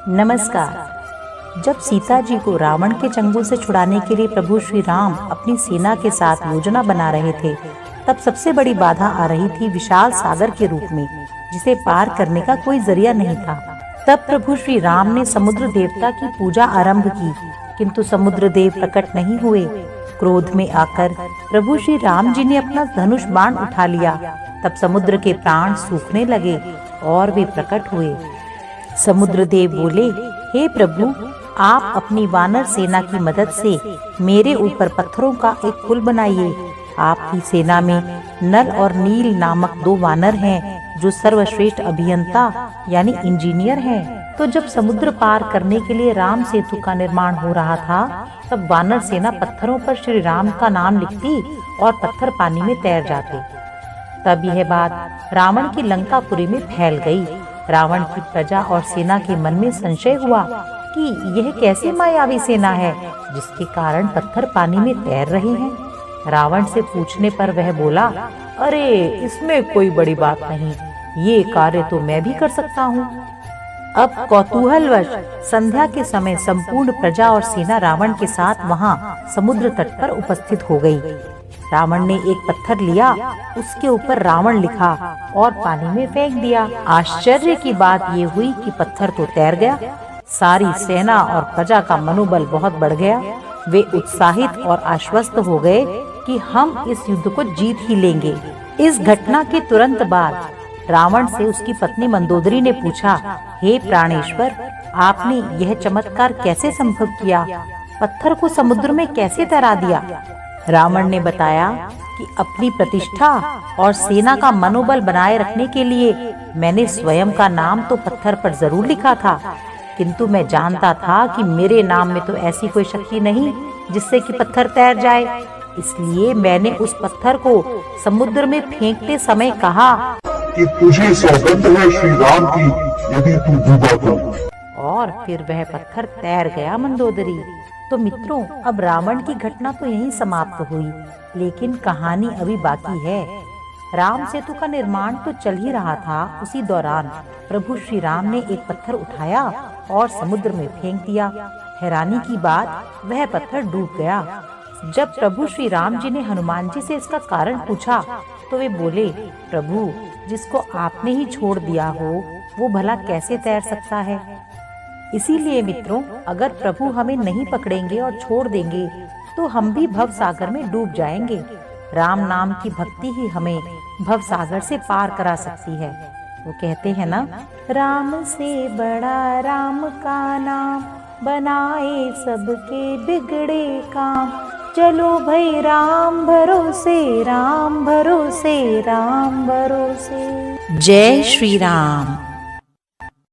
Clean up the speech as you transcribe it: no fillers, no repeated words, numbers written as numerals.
नमस्कार। जब सीता जी को रावण के चंगुल से छुड़ाने के लिए प्रभु श्री राम अपनी सेना के साथ योजना बना रहे थे, तब सबसे बड़ी बाधा आ रही थी विशाल सागर के रूप में, जिसे पार करने का कोई जरिया नहीं था। तब प्रभु श्री राम ने समुद्र देवता की पूजा आरंभ की, किंतु समुद्र देव प्रकट नहीं हुए। क्रोध में आकर प्रभु श्री राम जी ने अपना धनुष बाण उठा लिया। तब समुद्र के प्राण सूखने लगे और वे प्रकट हुए। समुद्र देव बोले, हे प्रभु, आप अपनी वानर सेना की मदद से मेरे ऊपर पत्थरों का एक पुल बनाइए। आपकी सेना में नल और नील नामक 2 वानर हैं, जो सर्वश्रेष्ठ अभियंता यानी इंजीनियर हैं। तो जब समुद्र पार करने के लिए राम सेतु का निर्माण हो रहा था, तब वानर सेना पत्थरों पर श्री राम का नाम लिखती और पत्थर पानी में तैर जाते। तब यह बात रावण की लंकापुरी में फैल गई। रावण की प्रजा और सेना के मन में संशय हुआ कि यह कैसी मायावी सेना है, जिसके कारण पत्थर पानी में तैर रहे हैं। रावण से पूछने पर वह बोला, अरे इसमें कोई बड़ी बात नहीं, ये कार्य तो मैं भी कर सकता हूँ। अब कौतूहलवश संध्या के समय संपूर्ण प्रजा और सेना रावण के साथ वहाँ समुद्र तट पर उपस्थित हो गई। रावण ने एक पत्थर लिया, उसके ऊपर रावण लिखा और पानी में फेंक दिया। आश्चर्य की बात ये हुई कि पत्थर तो तैर गया। सारी सेना और प्रजा का मनोबल बहुत बढ़ गया। वे उत्साहित और आश्वस्त हो गए कि हम इस युद्ध को जीत ही लेंगे। इस घटना के तुरंत बाद रावण से उसकी पत्नी मंदोदरी ने पूछा, हे प्राणेश्वर, आपने यह चमत्कार कैसे संभव किया? पत्थर को समुद्र में कैसे तैरा दिया? रावण ने बताया कि अपनी प्रतिष्ठा और सेना का मनोबल बनाए रखने के लिए मैंने स्वयं का नाम तो पत्थर पर जरूर लिखा था, किंतु मैं जानता था कि मेरे नाम में तो ऐसी कोई शक्ति नहीं जिससे कि पत्थर तैर जाए। इसलिए मैंने उस पत्थर को समुद्र में फेंकते समय कहा कि तुझे सौगंध है श्री राम की, यदि तू डूबा तो। और फिर वह पत्थर तैर गया। मंदोदरी। तो मित्रों, अब रावण की घटना तो यहीं समाप्त हुई, लेकिन कहानी अभी बाकी है। राम सेतु का निर्माण तो चल ही रहा था। उसी दौरान प्रभु श्री राम ने एक पत्थर उठाया और समुद्र में फेंक दिया। हैरानी की बात, वह पत्थर डूब गया। जब प्रभु श्री राम जी ने हनुमान जी से इसका कारण पूछा, तो वे बोले, प्रभु, जिसको आपने ही छोड़ दिया हो, वो भला कैसे तैर सकता है? इसीलिए मित्रों, अगर प्रभु हमें नहीं पकड़ेंगे और छोड़ देंगे, तो हम भी भव सागर में डूब जाएंगे। राम नाम की भक्ति ही हमें भव सागर से पार करा सकती है। वो कहते हैं ना, राम से बड़ा राम का नाम, बनाए सबके बिगड़े काम। चलो भाई राम भरोसे, राम भरोसे, राम भरोसे। जय श्री राम।